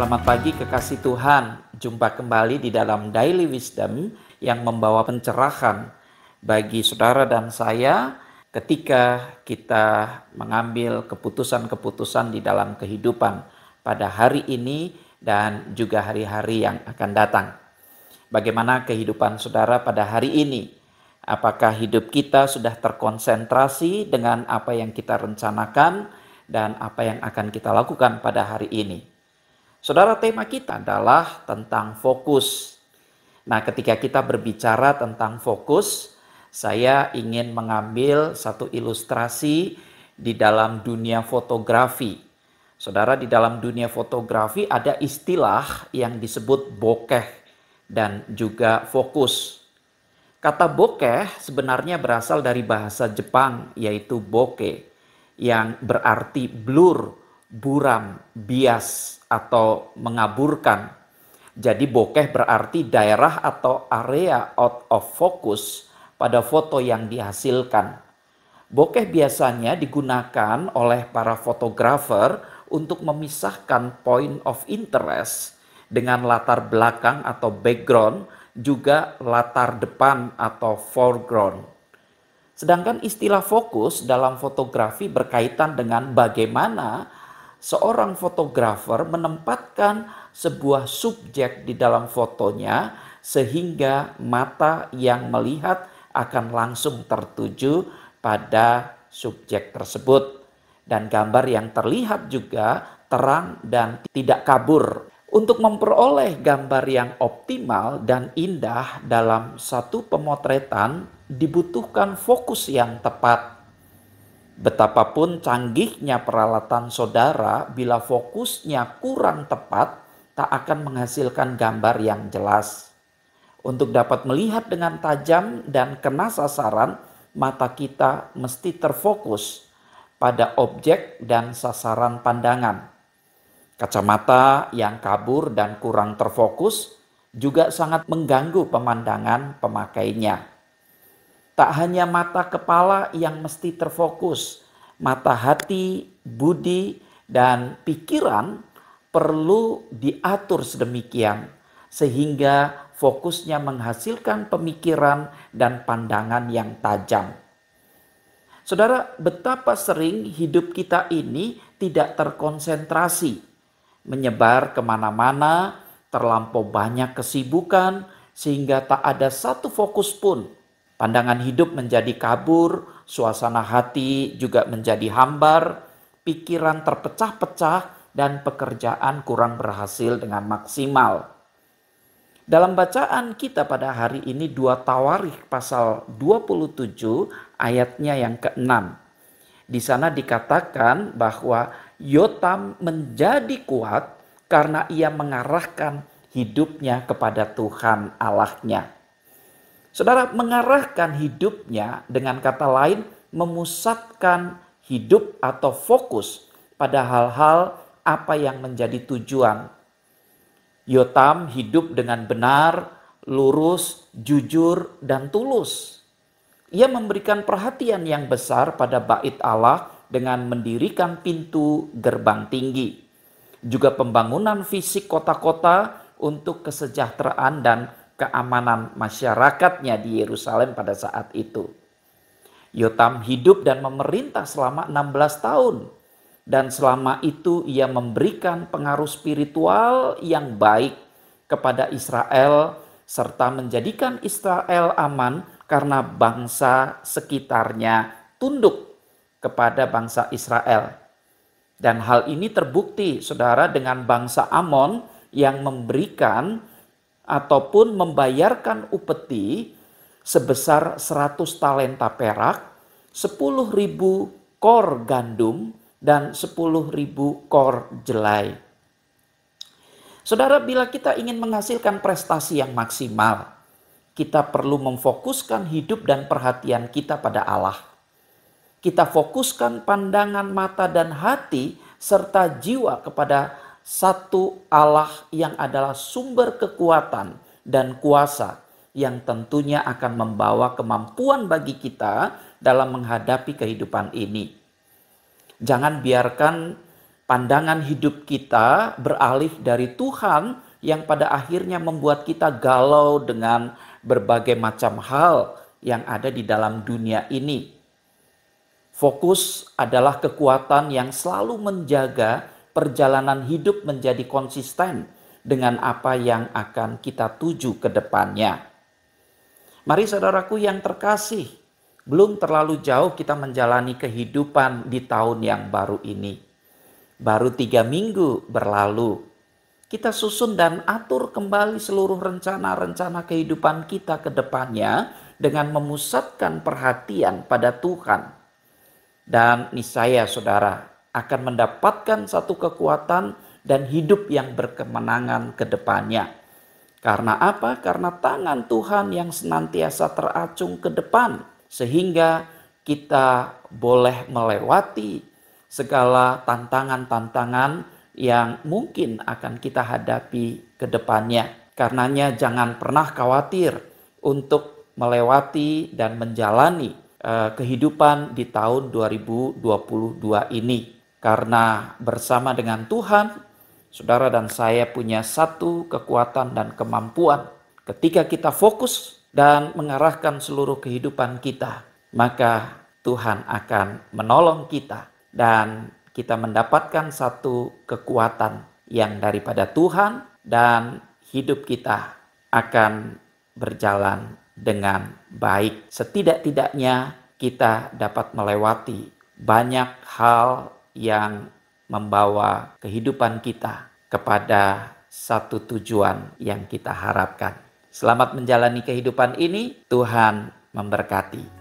Selamat pagi kekasih Tuhan. Jumpa kembali di dalam Daily Wisdom yang membawa pencerahan bagi saudara dan saya ketika kita mengambil keputusan-keputusan di dalam kehidupan pada hari ini dan juga hari-hari yang akan datang. Bagaimana kehidupan saudara pada hari ini? Apakah hidup kita sudah terkonsentrasi dengan apa yang kita rencanakan dan apa yang akan kita lakukan pada hari ini? Saudara, tema kita adalah tentang fokus. Nah, ketika kita berbicara tentang fokus, saya ingin mengambil satu ilustrasi di dalam dunia fotografi. Saudara, di dalam dunia fotografi ada istilah yang disebut bokeh dan juga fokus. Kata bokeh sebenarnya berasal dari bahasa Jepang, yaitu bokeh, yang berarti blur, buram, bias, atau mengaburkan. Jadi bokeh berarti daerah atau area out of focus pada foto yang dihasilkan. Bokeh biasanya digunakan oleh para fotografer untuk memisahkan point of interest dengan latar belakang atau background, juga latar depan atau foreground. Sedangkan istilah fokus dalam fotografi berkaitan dengan bagaimana seorang fotografer menempatkan sebuah subjek di dalam fotonya sehingga mata yang melihat akan langsung tertuju pada subjek tersebut. Dan gambar yang terlihat juga terang dan tidak kabur. Untuk memperoleh gambar yang optimal dan indah dalam satu pemotretan dibutuhkan fokus yang tepat. Betapapun canggihnya peralatan saudara, bila fokusnya kurang tepat, tak akan menghasilkan gambar yang jelas. Untuk dapat melihat dengan tajam dan kena sasaran, mata kita mesti terfokus pada objek dan sasaran pandangan. Kacamata yang kabur dan kurang terfokus juga sangat mengganggu pemandangan pemakainya. Tak hanya mata kepala yang mesti terfokus, mata hati, budi, dan pikiran perlu diatur sedemikian sehingga fokusnya menghasilkan pemikiran dan pandangan yang tajam. Saudara, betapa sering hidup kita ini tidak terkonsentrasi, menyebar kemana-mana, terlampau banyak kesibukan sehingga tak ada satu fokus pun. Pandangan hidup menjadi kabur, suasana hati juga menjadi hambar, pikiran terpecah-pecah, dan pekerjaan kurang berhasil dengan maksimal. Dalam bacaan kita pada hari ini 2 Tawarikh pasal 27 ayatnya yang ke-6. Di sana dikatakan bahwa Yotam menjadi kuat karena ia mengarahkan hidupnya kepada Tuhan Allahnya. Saudara, mengarahkan hidupnya dengan kata lain memusatkan hidup atau fokus pada hal-hal apa yang menjadi tujuan. Yotam hidup dengan benar, lurus, jujur, dan tulus. Ia memberikan perhatian yang besar pada bait Allah dengan mendirikan pintu gerbang tinggi. Juga pembangunan fisik kota-kota untuk kesejahteraan dan keamanan masyarakatnya di Yerusalem pada saat itu. Yotam hidup dan memerintah selama 16 tahun. Dan selama itu ia memberikan pengaruh spiritual yang baik kepada Israel serta menjadikan Israel aman karena bangsa sekitarnya tunduk kepada bangsa Israel. Dan hal ini terbukti, saudara, dengan bangsa Amon yang memberikan ataupun membayarkan upeti sebesar 100 talenta perak, 10.000 kor gandum, dan 10.000 kor jelai. Saudara, bila kita ingin menghasilkan prestasi yang maksimal, kita perlu memfokuskan hidup dan perhatian kita pada Allah. Kita fokuskan pandangan mata dan hati serta jiwa kepada satu Allah yang adalah sumber kekuatan dan kuasa yang tentunya akan membawa kemampuan bagi kita dalam menghadapi kehidupan ini. Jangan biarkan pandangan hidup kita beralih dari Tuhan yang pada akhirnya membuat kita galau dengan berbagai macam hal yang ada di dalam dunia ini. Fokus adalah kekuatan yang selalu menjaga perjalanan hidup menjadi konsisten dengan apa yang akan kita tuju ke depannya. Mari saudaraku yang terkasih, belum terlalu jauh kita menjalani kehidupan di tahun yang baru ini. Baru 3 minggu berlalu, kita susun dan atur kembali seluruh rencana-rencana kehidupan kita ke depannya dengan memusatkan perhatian pada Tuhan. Dan niscaya saudara akan mendapatkan satu kekuatan dan hidup yang berkemenangan ke depannya. Karena apa? Karena tangan Tuhan yang senantiasa teracung ke depan, sehingga kita boleh melewati segala tantangan-tantangan yang mungkin akan kita hadapi ke depannya. Karenanya jangan pernah khawatir untuk melewati dan menjalani kehidupan di tahun 2022 ini. Karena bersama dengan Tuhan, saudara dan saya punya satu kekuatan dan kemampuan. Ketika kita fokus dan mengarahkan seluruh kehidupan kita, maka Tuhan akan menolong kita dan kita mendapatkan satu kekuatan yang daripada Tuhan dan hidup kita akan berjalan dengan baik. Setidak-tidaknya kita dapat melewati banyak hal yang membawa kehidupan kita kepada satu tujuan yang kita harapkan. Selamat menjalani kehidupan ini, Tuhan memberkati.